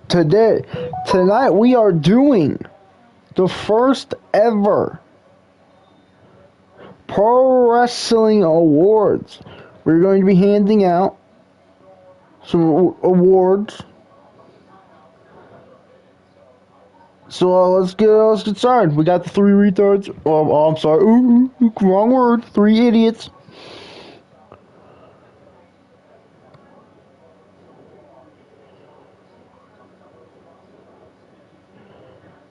So tonight we are doing the first ever Pro Wrestling Awards. We're going to be handing out some awards. So let's get started. We got the three retards. Oh, I'm sorry. Wrong word. Three idiots.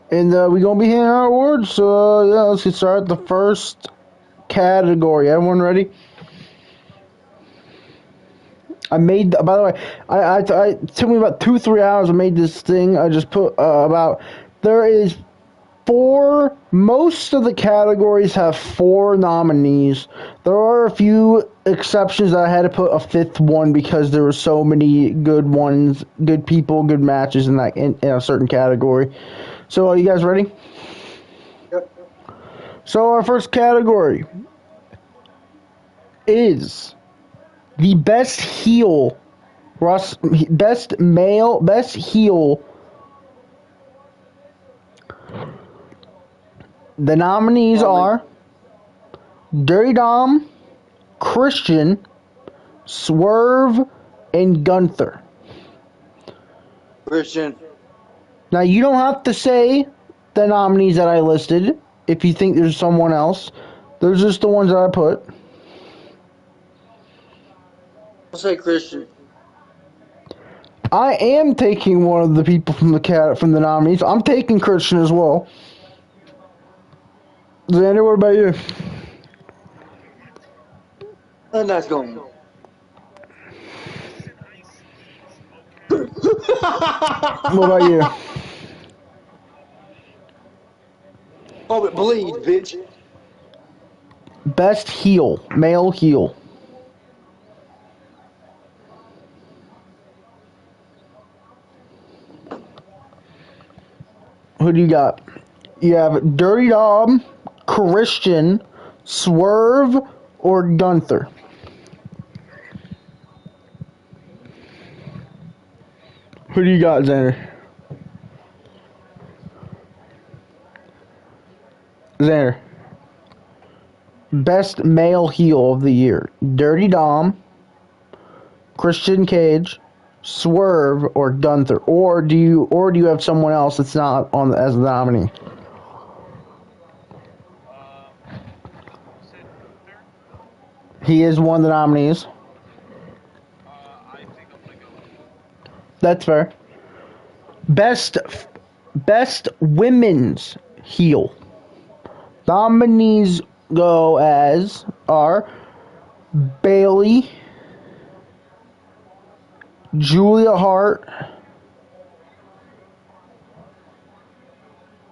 And we're going to be handing out awards. So yeah, let's get started. The first category. Everyone ready? I made, by the way, it took me about 2-3 hours. I made this thing. I just put there is most of the categories have 4 nominees. There are a few exceptions that I had to put a 5th one because there were so many good ones, good people, good matches in a certain category. So are you guys ready? Yep. So our first category is the best heel, best heel. The nominees are Dirty Dom, Christian, Swerve, and Gunther. Christian. Now you don't have to say the nominees that I listed if you think there's someone else. Those are just the ones that I put. I'll say Christian. I am taking one of the people from the nominees. I'm taking Christian as well. Xander, what about you? And that's going. What about you? Oh, but bleed, bitch. Best heel, male heel. Who do you got? You have Dirty Dom, Christian, Swerve, or Gunther. Who do you got, Xander? Xander. Best male heel of the year. Dirty Dom, Christian Cage, Swerve, or Gunther. Or do you have someone else that's not on as the nominee? He is one of the nominees. That's fair. Best women's heel. Nominees are Bayley, Julia Hart,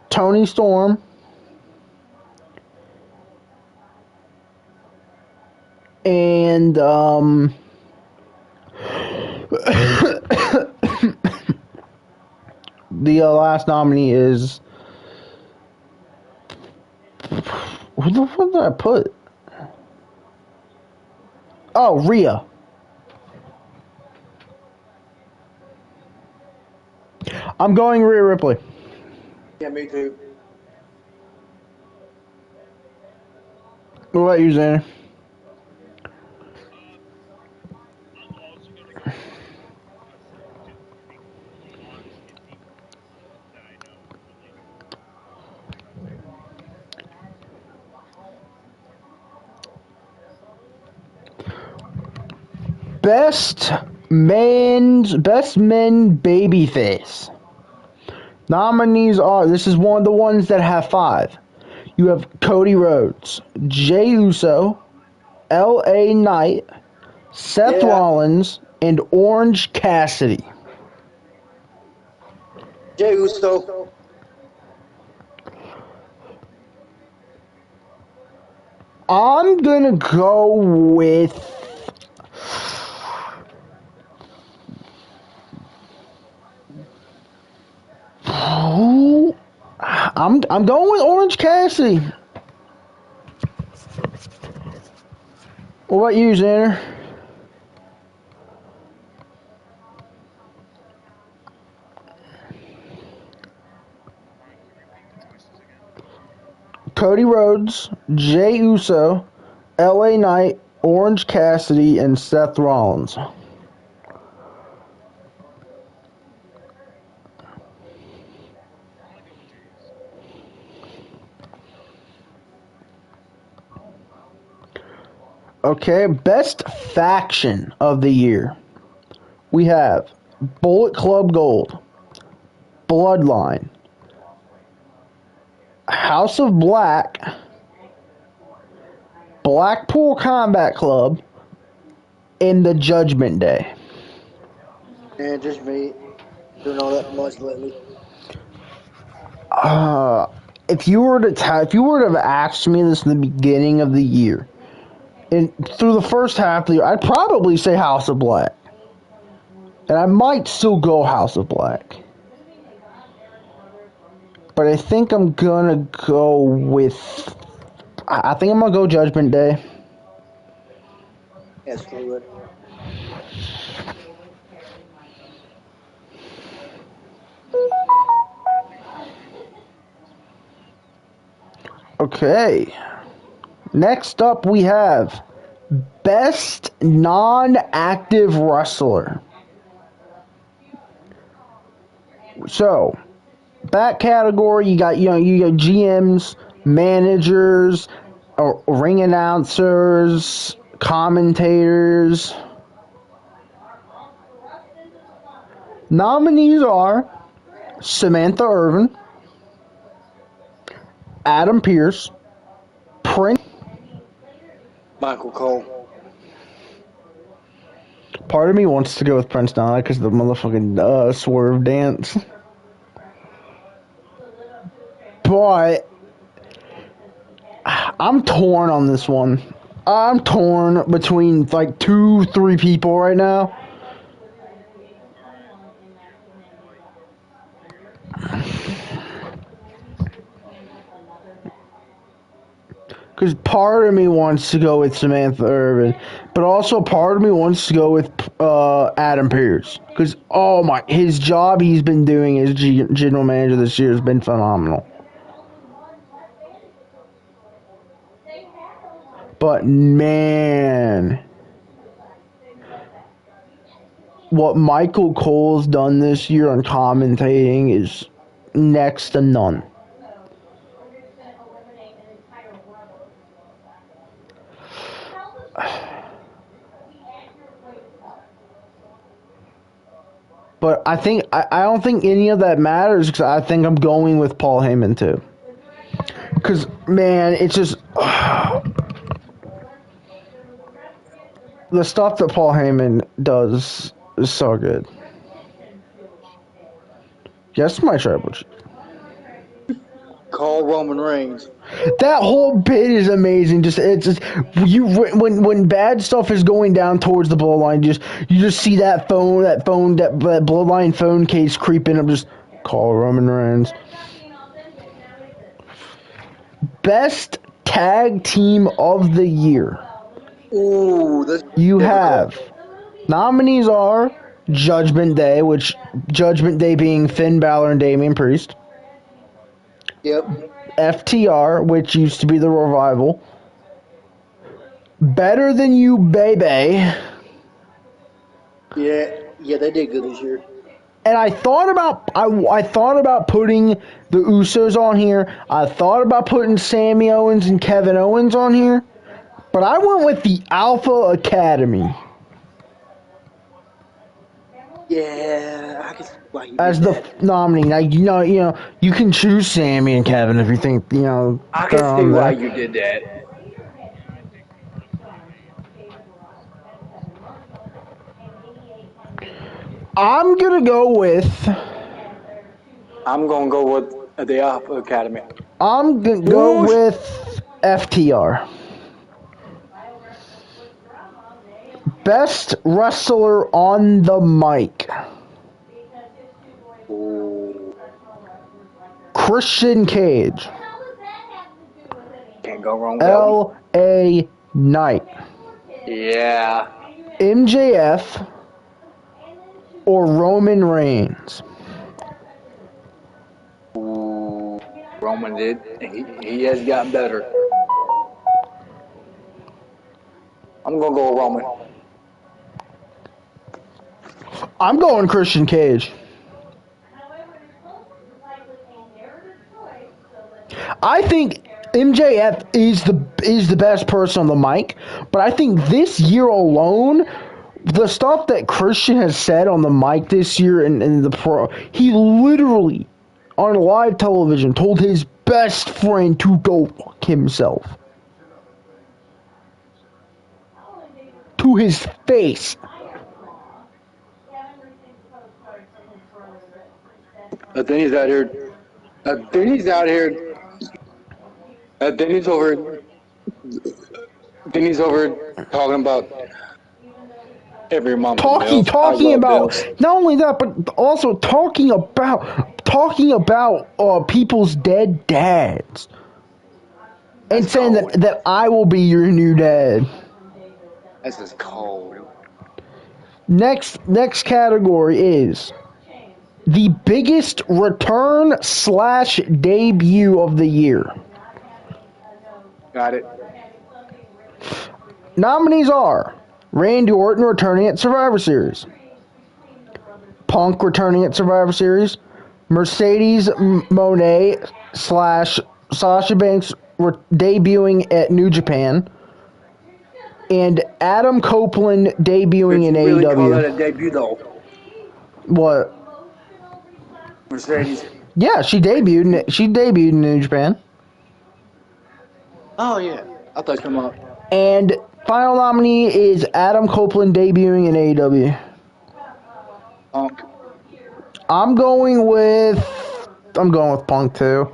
Toni Storm, and the last nominee is, who the fuck did I put? Oh, Rhea. I'm going Rhea Ripley. Yeah, me too. What about you, Xander? Best men babyface. Nominees are, this is one of the ones that have 5. You have Cody Rhodes, Jey Uso, L.A. Knight, Seth Rollins, and Orange Cassidy. Jey Uso. I'm gonna go with I'm going with Orange Cassidy. What about you, Xander? Cody Rhodes, Jey Uso, LA Knight, Orange Cassidy, and Seth Rollins. Okay, best faction of the year. We have Bullet Club Gold, Bloodline, House of Black, Blackpool Combat Club, and the Judgment Day. And just me doing all that much lately. If you were to have asked me this in the beginning of the year, and through the first half of the year, I'd probably say House of Black, and I might still go House of Black, but I think I'm gonna go with. I think I'm gonna go Judgment Day. Yeah, screw it. Okay. Next up, we have Best Non-Active Wrestler. So, that category, you got GMs, managers, ring announcers, commentators. Nominees are Samantha Irvin, Adam Pearce, Prince. Michael Cole. Part of me wants to go with Prince Nana because of the motherfucking swerve dance. But I'm torn on this one. I'm torn between like 2-3 people right now. Because part of me wants to go with Samantha Irvin, but also part of me wants to go with Adam Pearce. Because, his job he's been doing as general manager this year has been phenomenal. But, man, what Michael Cole's done this year on commentating is next to none. But I don't think any of that matters because I think I'm going with Paul Heyman too. Because, man, it's just the stuff that Paul Heyman does is so good. Yes, my Tribal Chief. Call Roman Reigns. That whole bit is amazing. When bad stuff is going down towards the bloodline, you just see that bloodline phone case creeping up. Just call Roman Reigns. Best tag team of the year. Ooh, that's You difficult. have nominees are Judgment Day, which Judgment Day being Finn Balor and Damian Priest. Yep. FTR, which used to be the Revival. Better Than You, Baby. Yeah, they did good this year. And I thought about putting the Usos on here. I thought about putting Sami Owens and Kevin Owens on here. But I went with the Alpha Academy. Yeah, I can see why you As did the that. nominee. Now, you can choose Sami and Kevin if you think, I they're can see on why there. you did that. I'm going to go with... I'm gonna go with the Alpha Academy. I'm going to go Whoosh. with FTR. Best Wrestler on the Mic. Ooh, Christian Cage. can't go wrong with that one. L.A. Knight. Yeah. MJF or Roman Reigns. Ooh, Roman did. He has gotten better. I'm gonna go with Roman. I'm going Christian Cage. I think MJF is the best person on the mic, but I think this year alone, the stuff that Christian has said on the mic this year and the pro, he literally on live television told his best friend to go fuck himself. To his face. But then he's out here. Then he's out here. Then he's over. Then he's over talking about every mom. Talking about bills. Not only that, but also talking about people's dead dads, and that's saying cold. that I will be your new dad. This is cold. Next category is the biggest return / debut of the year. Got it. Nominees are Randy Orton returning at Survivor Series, Punk returning at Survivor Series, Mercedes Moné / Sasha Banks debuting at New Japan, and Adam Copeland debuting in really AEW. Call that a debut though. What? Mercedes. Yeah, she debuted in New Japan. Oh yeah, I thought you come up. And final nominee is Adam Copeland debuting in AEW. Punk. I'm going with Punk too.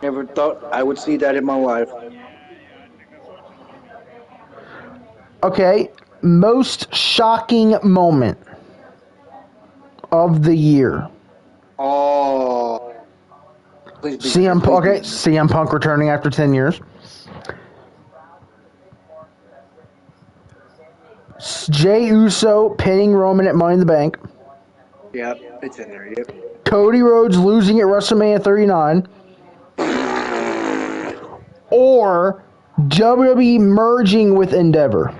Never thought I would see that in my life. Okay, most shocking moment of the year. Oh. CM Punk returning after 10 years. Jey Uso pinning Roman at Money in the Bank. Yep, it's in there, yep. Cody Rhodes losing at WrestleMania 39. Or WWE merging with Endeavor.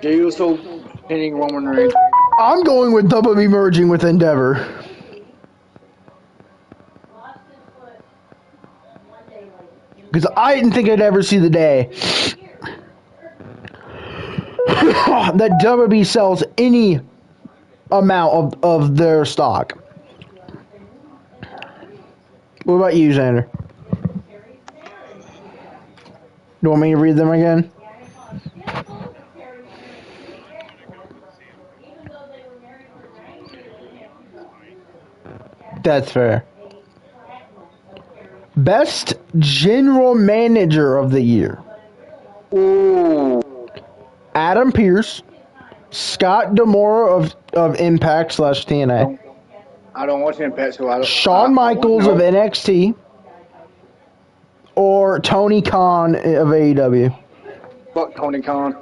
Jey Uso pinning Roman Reigns. I'm going with WWE merging with Endeavor. Because I didn't think I'd ever see the day that WWE sells any amount of their stock. What about you, Xander? You want me to read them again? That's fair. Best General Manager of the Year. Ooh. Adam Pearce, Scott D'Amore of Impact / TNA. I don't watch Impact, so I don't. Shawn Michaels of NXT. Or Tony Khan of AEW. Fuck Tony Khan.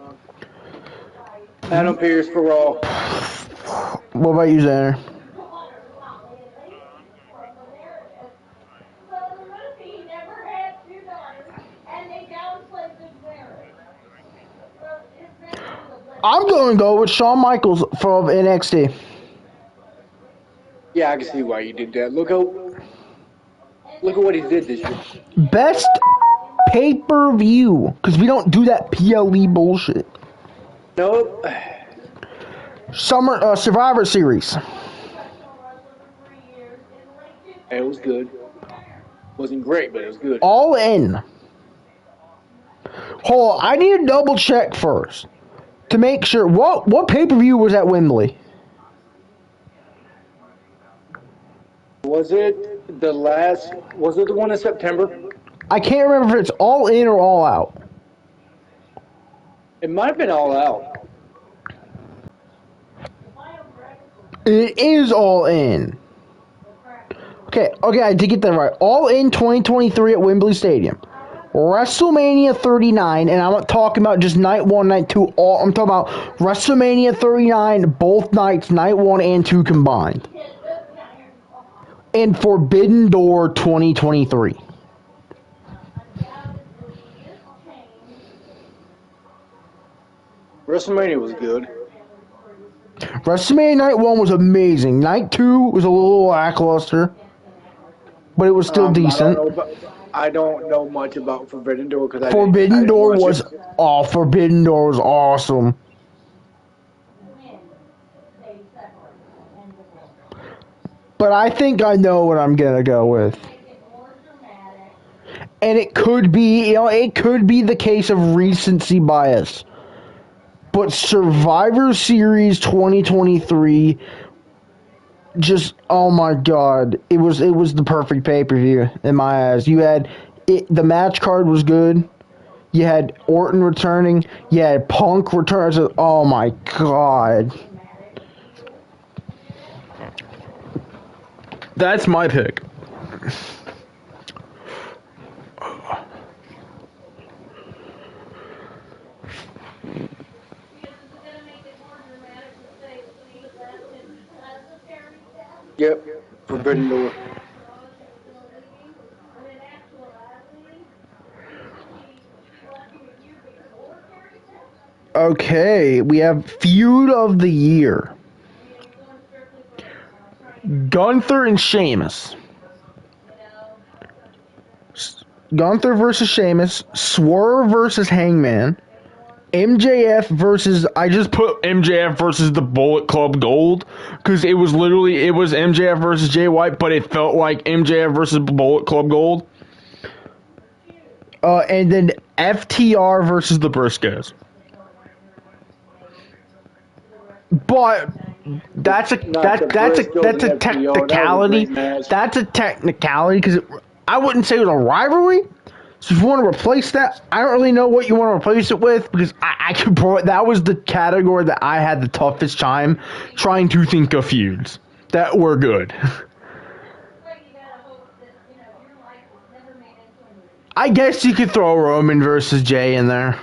Adam Pearce for Raw. What about you, Xander? I'm going to go with Shawn Michaels from NXT. Yeah, I can see why you did that. Look at what he did this year. Best pay-per-view, because we don't do that PLE bullshit. Nope. Survivor Series. It was good. Wasn't great, but it was good. All In. Hold on, I need to double check first to make sure. What pay-per-view was at Wembley? Was it the one in September? I can't remember if it's All In or All Out. It might have been All Out. It is All In. Okay, I did get that right. All In 2023 at Wembley Stadium. WrestleMania 39, and I'm not talking about just night 1, night 2. I'm talking about WrestleMania 39, both nights, night 1 and 2 combined. And Forbidden Door 2023. WrestleMania was good. WrestleMania Night 1 was amazing. Night 2 was a little lackluster, but it was still decent. I don't know much about Forbidden Door because Forbidden Door was awesome. But I think I know what I'm gonna go with. And it could be, it could be the case of recency bias. But Survivor Series 2023, just, oh my god, it was the perfect pay-per-view in my eyes. You had the match card was good. You had Orton returning. You had Punk returns. Oh my god. That's my pick. Yep, Forbidden Door. Okay, we have Feud of the Year. Gunther and Sheamus. Gunther versus Sheamus. Swerve versus Hangman. MJF versus, I just put MJF versus the Bullet Club Gold because it was MJF versus Jay White, but it felt like MJF versus Bullet Club Gold. And then FTR versus the Briscoes. But that's a technicality. That's a technicality because I wouldn't say it was a rivalry. So if you want to replace that, I don't really know what you want to replace it with because I could. That was the category that I had the toughest time trying to think of feuds that were good. I guess you could throw Roman versus Jay in there.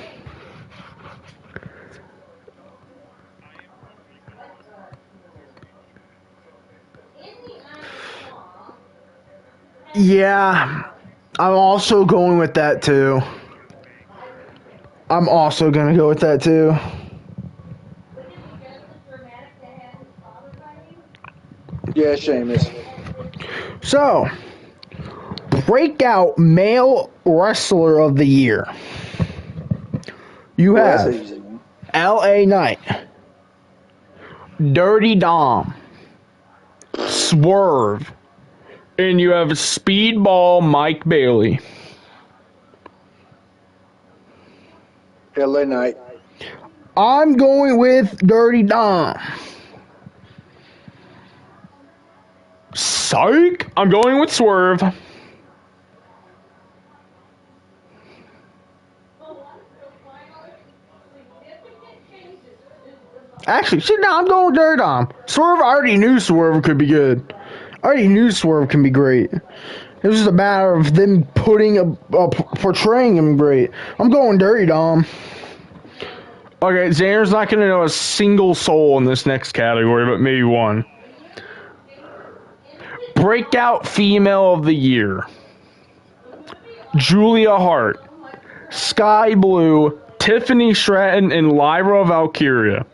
Yeah, I'm also going with that too. I'm also going to go with that too. Yeah, Sheamus. So, breakout male wrestler of the year. You have LA Knight, Dirty Dom, Swerve, and you have Speedball Mike Bailey. LA Knight. I'm going with Dirty Dom. Psych! I'm going with Swerve. Actually, I'm going with Dirty Dom. Swerve, I already knew Swerve could be good. I already knew Swerve can be great. It was just a matter of them portraying him great. I'm going Dirty Dom. Okay, Xander's not going to know a single soul in this next category, but maybe one. Breakout Female of the Year. Julia Hart, Sky Blue, Tiffany Stratton, and Lyra Valkyria.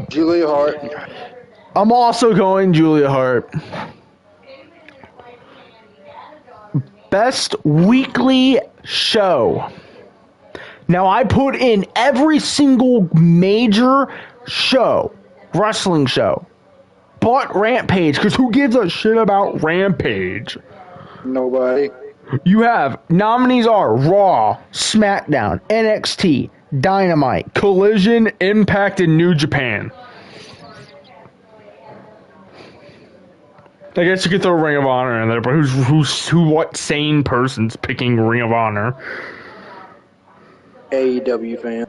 Julia Hart. I'm also going Julia Hart. Best weekly show. Now, I put in every single major show, wrestling show, but Rampage, because who gives a shit about Rampage? Nobody. You have, nominees are Raw, SmackDown, NXT, Dynamite, Collision, Impact, and New Japan. I guess you could throw Ring of Honor in there, but what sane person's picking Ring of Honor? AEW fan.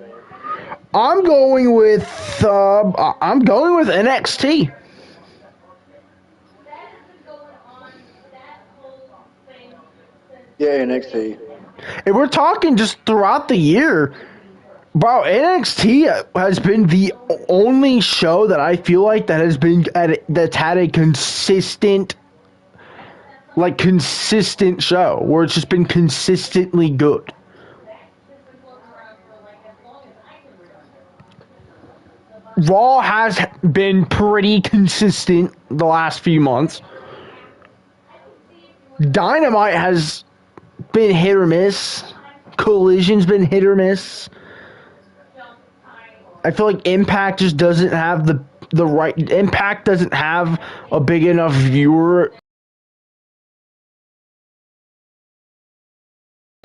I'm going with NXT. Yeah, NXT. And we're talking just throughout the year. Bro, NXT has been the only show that I feel like that's had a consistent show where it's just been consistently good. Raw has been pretty consistent the last few months. Dynamite has been hit or miss. Collision's been hit or miss. I feel like Impact just doesn't have the right. Impact doesn't have a big enough viewer.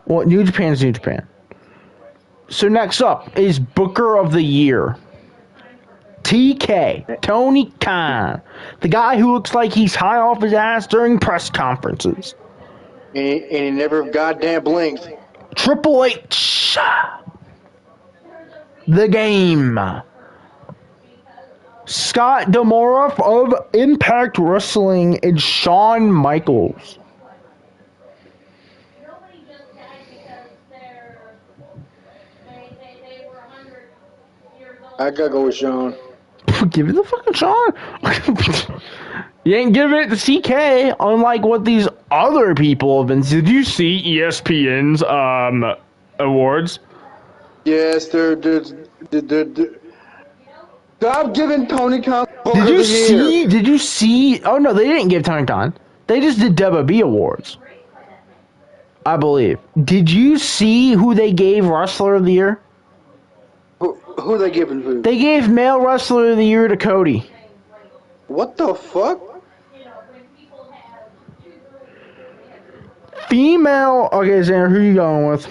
Well, New Japan's New Japan. So next up is Booker of the Year. TK, Tony Khan, the guy who looks like he's high off his ass during press conferences. And he never goddamn blinks. Triple H, the game. Scott D'Amore of Impact Wrestling and Shawn Michaels. I gotta go with Sean. Give it to fucking Shawn. You ain't giving it to CK, unlike what these other people have been. Did you see ESPN's awards? Yes, they're stop giving Tony Khan. Did you see? Oh no, they didn't give Tony Khan. They just did WB awards, I believe. Did you see who they gave Wrestler of the Year? Who they giving who? They gave Male Wrestler of the Year to Cody. What the fuck? Female. Okay, Xander, who you going with?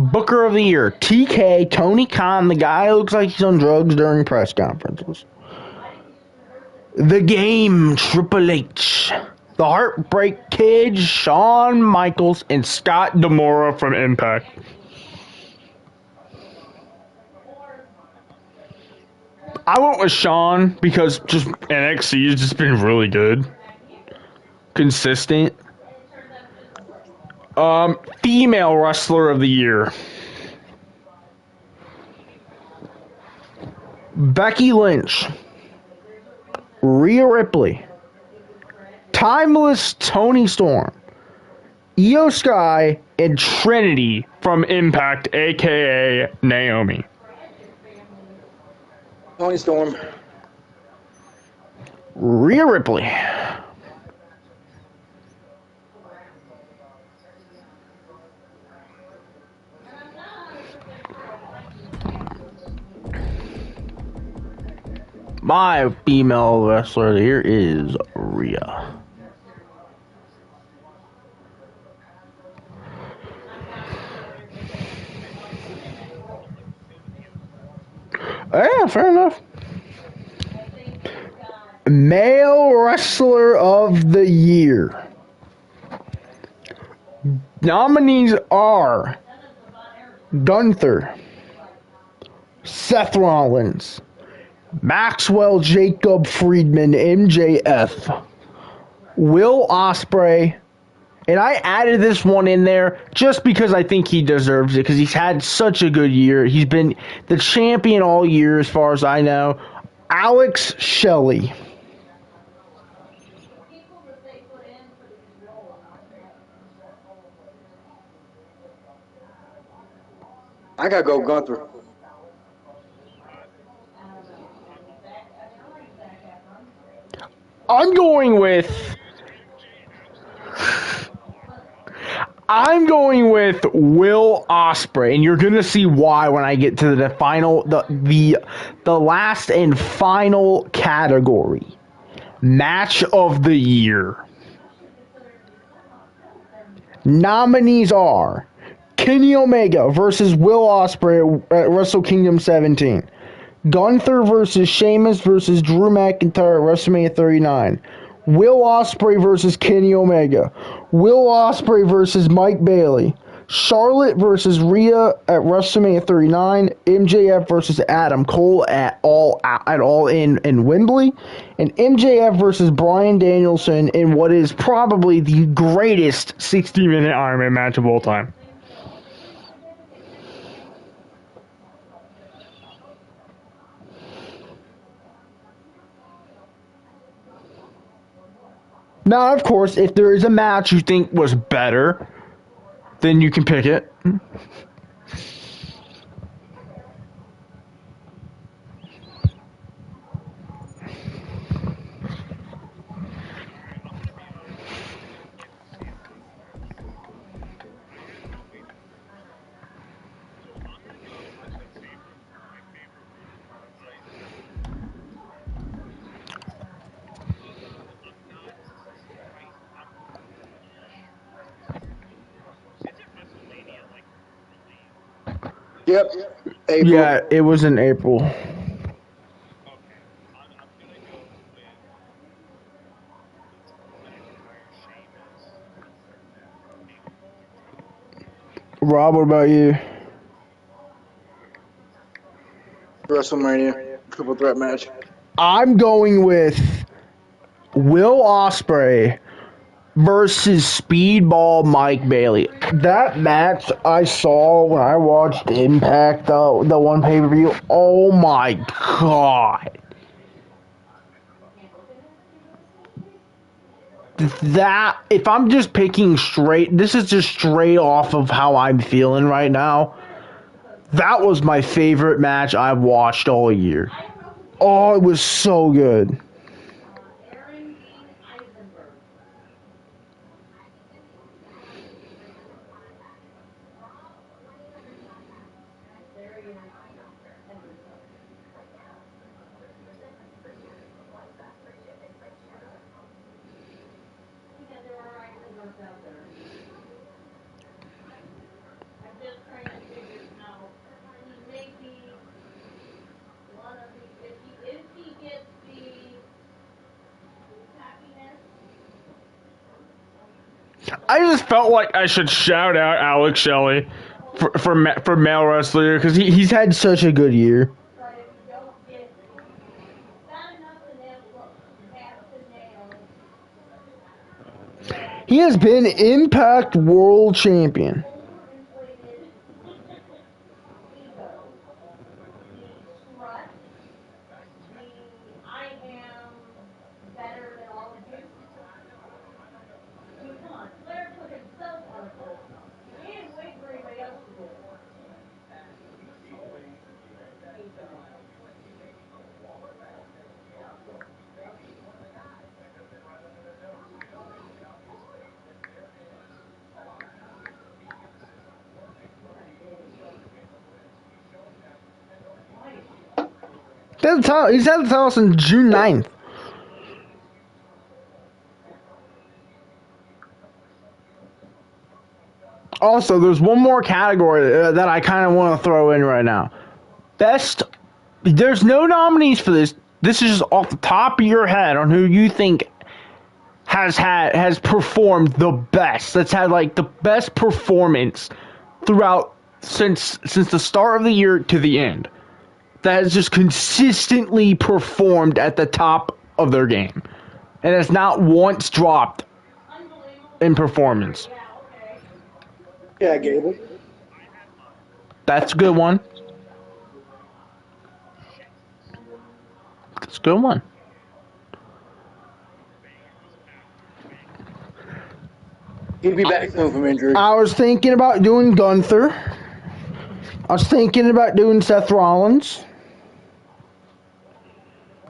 Booker of the Year, TK, Tony Khan, the guy who looks like he's on drugs during press conferences. The Game, Triple H. The Heartbreak Kid, Shawn Michaels, and Scott D'Amore from Impact. I went with Shawn because just NXT has just been really good. Consistent. Female Wrestler of the Year. Becky Lynch. Rhea Ripley. Timeless Toni Storm. Io Sky and Trinity from Impact, aka Naomi. Toni Storm. Rhea Ripley. My female wrestler of the year is Rhea. Yeah, fair enough. Male wrestler of the year. Nominees are Gunther, Seth Rollins, Maxwell Jacob Friedman, MJF, Will Ospreay, and I added this one in there just because I think he deserves it because he's had such a good year. He's been the champion all year as far as I know. Alex Shelley. I gotta go Gunther. I'm going with Will Ospreay, and you're gonna see why when I get to the final, the last and final category, match of the year. Nominees are Kenny Omega versus Will Ospreay at Wrestle Kingdom 17. Gunther versus Sheamus versus Drew McIntyre at WrestleMania 39. Will Ospreay versus Kenny Omega. Will Ospreay versus Mike Bailey. Charlotte versus Rhea at WrestleMania 39. MJF versus Adam Cole at All in Wembley. And MJF versus Bryan Danielson in what is probably the greatest 60-minute Iron Man match of all time. Now, of course, if there is a match you think was better, then you can pick it. Yep. April. Yeah, it was in April. Rob, what about you? WrestleMania triple threat match. I'm going with Will Ospreay versus Speedball Mike Bailey. That match I saw when I watched Impact, the one pay-per-view. Oh my god. That, if I'm just picking straight, this is just straight off of how I'm feeling right now. That was my favorite match I've watched all year. Oh, it was so good. I just felt like I should shout out Alex Shelley for male wrestler because he's had such a good year. He has been Impact World Champion. He's had the title since June 9th. Also, there's one more category that I kind of want to throw in right now. Best. There's no nominees for this. This is just off the top of your head on who you think has performed the best. That's had like the best performance throughout since the start of the year to the end. That has just consistently performed at the top of their game and has not once dropped in performance. Yeah, Gable. That's a good one. That's a good one. He'll be back soon from injury. I was thinking about doing Gunther. I was thinking about doing Seth Rollins.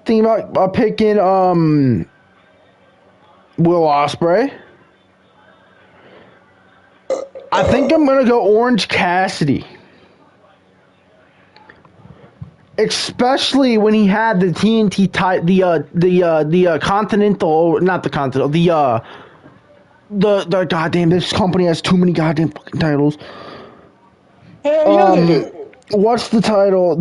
Thinking about picking Will Ospreay. I think I'm gonna go Orange Cassidy. Especially when he had the TNT the Continental, not the Continental, the goddamn, this company has too many goddamn fucking titles. Hell yeah, they do. What's the title?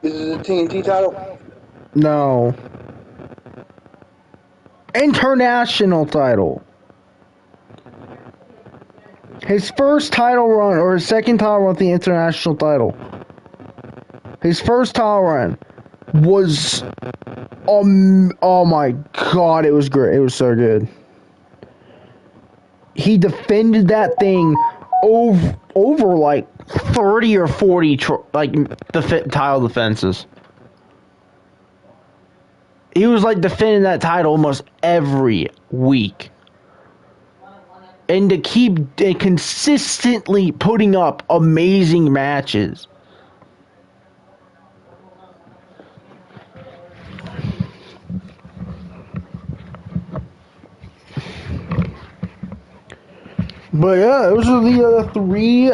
This is a TNT title. No. International title. His first title run, or his second title run with the international title. His first title run was, oh my god, it was great. It was so good. He defended that thing over like 30 or 40 title defenses. He was like defending that title almost every week. And to keep consistently putting up amazing matches. But yeah, those are the three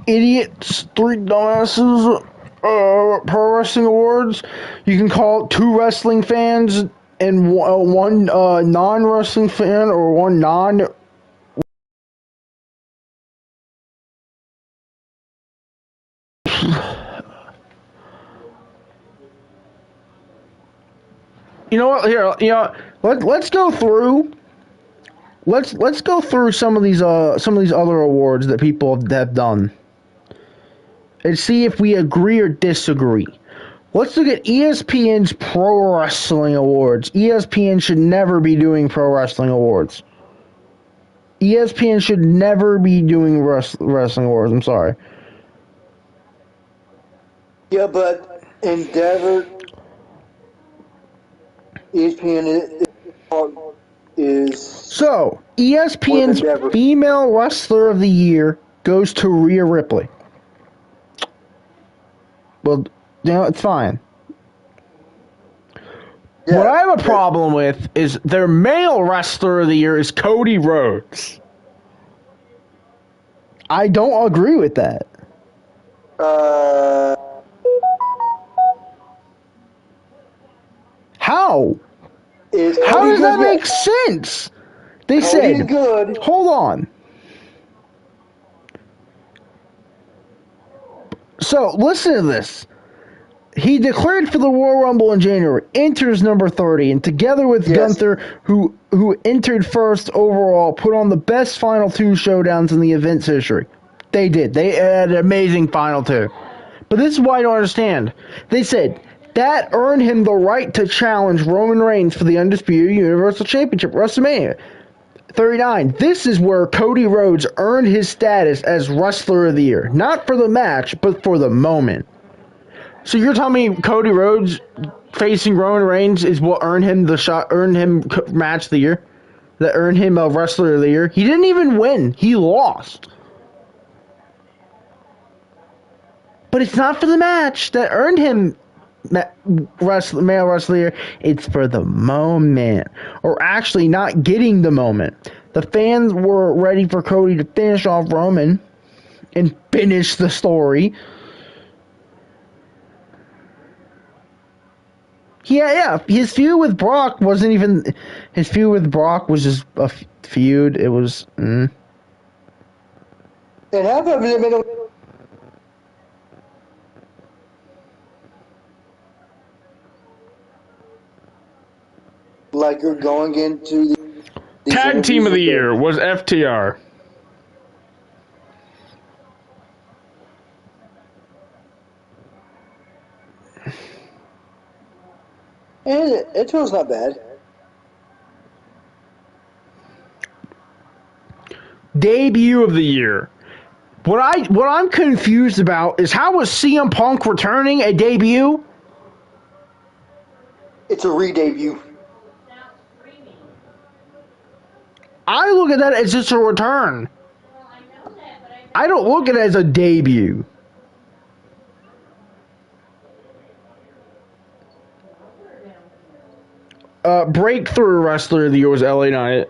idiots, three dumbasses pro wrestling awards. You can call it two wrestling fans and one non-wrestling fan, or one non. You know what? Here, let's go through. Let's go through some of these other awards that people have done, and see if we agree or disagree. Let's look at ESPN's Pro Wrestling Awards. ESPN should never be doing Pro Wrestling Awards. ESPN should never be doing wrestling awards. I'm sorry. Yeah, but Endeavor, ESPN is So, ESPN's Female Wrestler of the Year goes to Rhea Ripley. Well, it's fine. Yeah, what I have a problem with is their Male Wrestler of the Year is Cody Rhodes. I don't agree with that. How? How does that make sense? They said, good. Hold on. So, listen to this. He declared for the Royal Rumble in January, enters number 30, and together with Gunther, who entered first overall, put on the best final two showdowns in the event's history. They did. They had an amazing final two. But this is why I don't understand. They said that earned him the right to challenge Roman Reigns for the Undisputed Universal Championship at WrestleMania 39. This is where Cody Rhodes earned his status as Wrestler of the Year. Not for the match, but for the moment. So you're telling me Cody Rhodes facing Roman Reigns is what earned him match of the year? That earned him a Wrestler of the Year? He didn't even win. He lost. But it's not for the match that earned him Male Wrestler of the Year. It's for the moment. Or actually not getting the moment. The fans were ready for Cody to finish off Roman and finish the story. Yeah. His feud with Brock wasn't even... His feud with Brock was just a feud. It was... And half of it... Like you're going into the... Tag Team of the Year was FTR. And it was not bad. Debut of the Year. What I'm confused about is how was CM Punk returning a debut? It's a re-debut. I look at that as just a return. I don't look at it as a debut. Breakthrough Wrestler of the Year was LA Knight.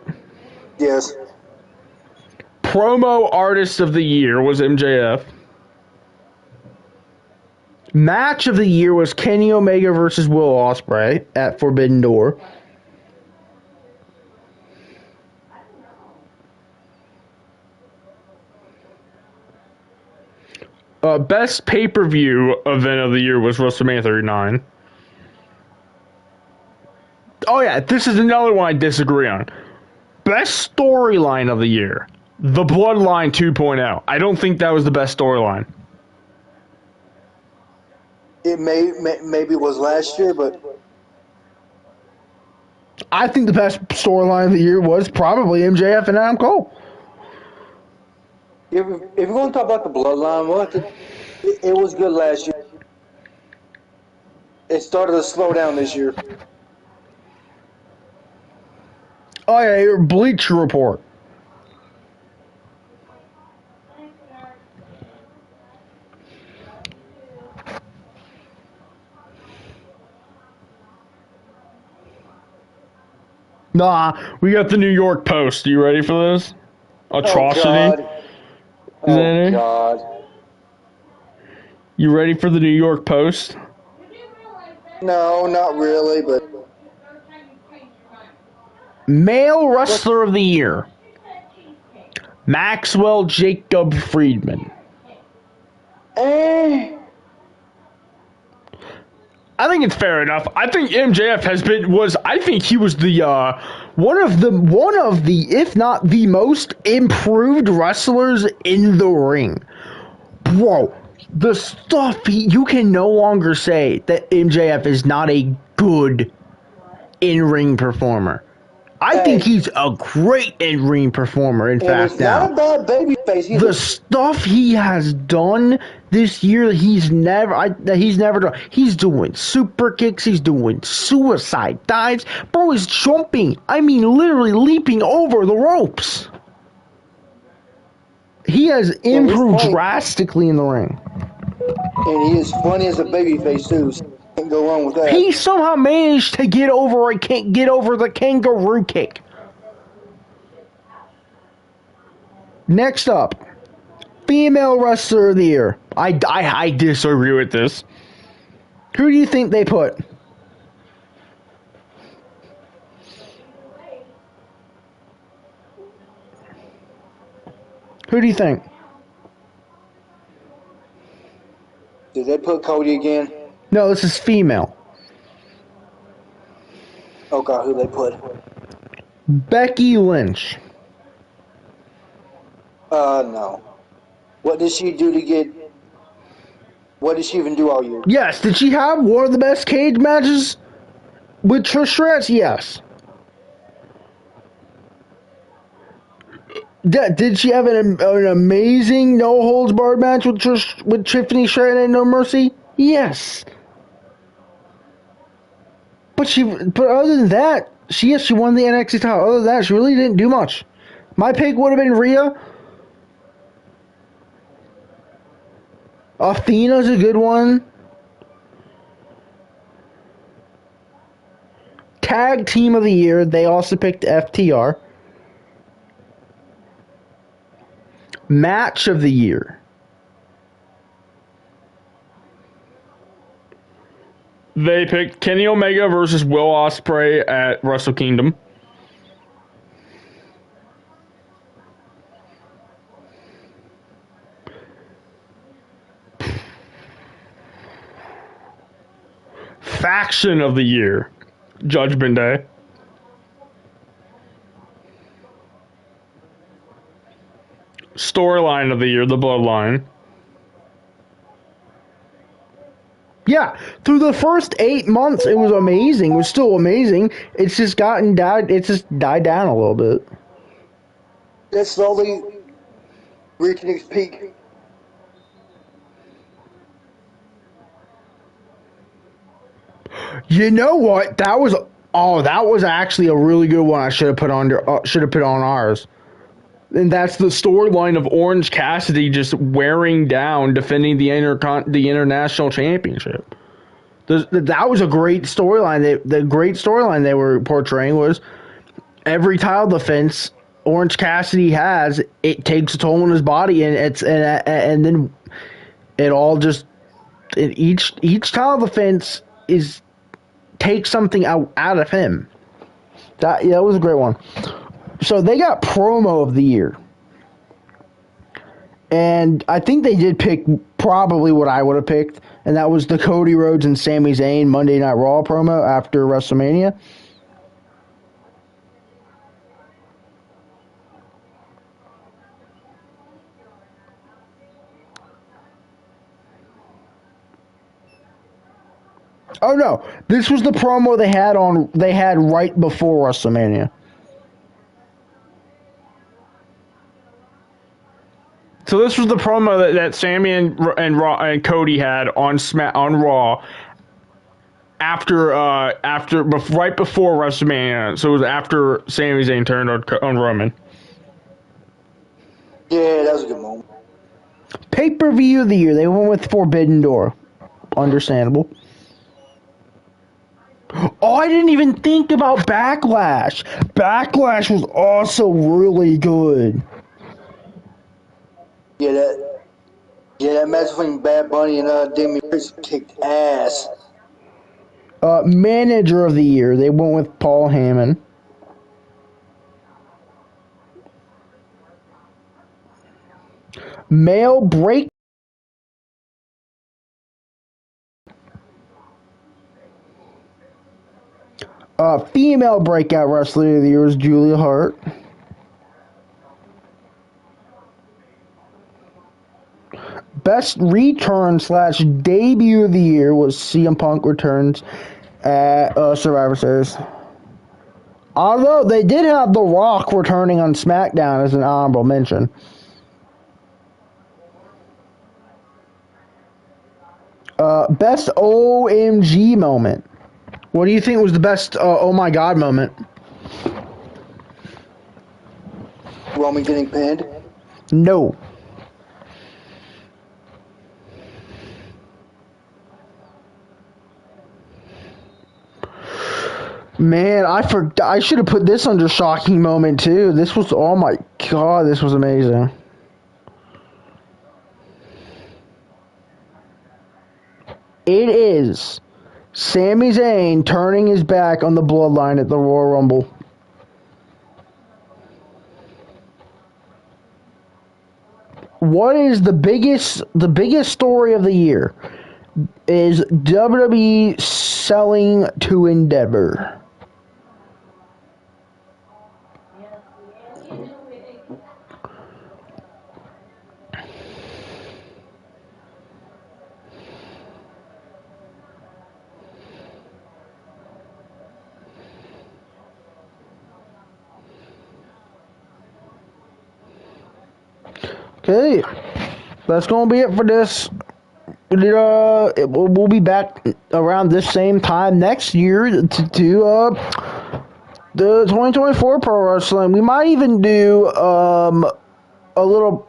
Yes. Promo Artist of the Year was MJF. Match of the Year was Kenny Omega versus Will Ospreay at Forbidden Door. Best pay-per-view event of the year was WrestleMania 39. Oh yeah, this is another one I disagree on. Best storyline of the year, The Bloodline 2.0. I don't think that was the best storyline. It maybe was last year, but I think the best storyline of the year was probably MJF and Adam Cole. if you're going to talk about the bloodline, it was good last year. It started to slow down this year. Oh yeah, your Bleacher Report. Nah, we got the New York Post. You ready for this? Atrocity. Oh God. You ready for the New York Post? No, not really, but Male Wrestler of the Year, Maxwell Jacob Friedman. eh. I think it's fair enough. I think MJF I think he was the One of the, if not the most improved wrestlers in the ring. Bro, the stuff you can no longer say that MJF is not a good in-ring performer. I think he's a great in-ring performer, in fact, It's now. not a bad baby face either. The stuff he has done this year, he's never done. He's doing super kicks. He's doing suicide dives. Bro is jumping. I mean, literally leaping over the ropes. He has improved drastically in the ring. And he is funny as a baby face too. So can't go wrong with that. He somehow managed to get over the kangaroo kick. Next up, Female Wrestler of the Year. I disagree with this. Who do you think they put? Who do you think? Did they put Cody again? No, this is female. Oh God, who they put? Becky Lynch. No. What did she do to get? What did she even do all year? Yes, did she have one of the best cage matches with Trish Stratus? Yes. Did she have an amazing no holds barred match with Tiffany Stratton and No Mercy? Yes. But other than that, she won the NXT title. Other than that, she really didn't do much. My pick would have been Rhea. Athena's a good one. Tag Team of the Year, they also picked FTR. Match of the Year. They picked Kenny Omega versus Will Ospreay at Wrestle Kingdom. Faction of the Year, Judgment Day. Storyline of the Year, The Bloodline. Yeah, through the first 8 months, it was amazing. It was still amazing. It's just died down a little bit. It's slowly reaching its peak. You know what? That was actually a really good one. I should have put on ours. And that's the storyline of Orange Cassidy just wearing down, defending the international championship. That was a great storyline. The great storyline they were portraying was every title defense Orange Cassidy has, it takes a toll on his body, and then it all just each title defense takes something out of him. That was a great one. So they got Promo of the Year. And I think they did pick probably what I would have picked, and that was the Cody Rhodes and Sami Zayn Monday Night Raw promo after WrestleMania. Oh no, this was the promo they had right before WrestleMania. So this was the promo that Sammy and Cody had on Raw right before WrestleMania. So it was after Sami Zayn turned on Roman. Yeah, that was a good moment. Pay-per-view of the year, they went with Forbidden Door. Understandable. Oh, I didn't even think about Backlash. Backlash was also really good. Yeah, that match between Bad Bunny and Damien Priest kicked ass. Manager of the year, they went with Paul Heyman. Male break. Female breakout wrestler of the year was Julia Hart. Best return / debut of the year was CM Punk returns at Survivor Series. Although they did have The Rock returning on SmackDown as an honorable mention. Best OMG moment. What do you think was the best oh my god moment? Roman getting pinned? No. Man, I should have put this under shocking moment too. This was, oh my god, this was amazing. It is Sami Zayn turning his back on the Bloodline at the Royal Rumble. What is the biggest story of the year? Is WWE selling to Endeavor? Okay, that's gonna be it for this. We'll be back around this same time next year to the 2024 Pro Wrestling. We might even do a little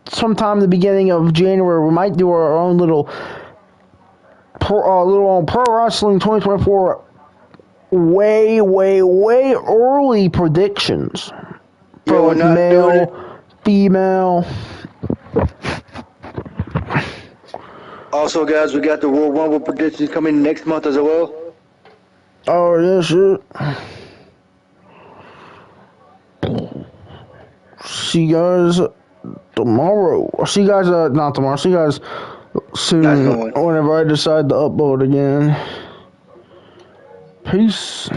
sometime in the beginning of January. We might do our own little Pro Wrestling 2024 way early predictions for like male, female. Also, guys, we got the Royal Rumble predictions coming next month as well. Oh, yeah, shit. See you guys tomorrow. See you guys, not tomorrow. See you guys soon whenever I decide to upload again. Peace.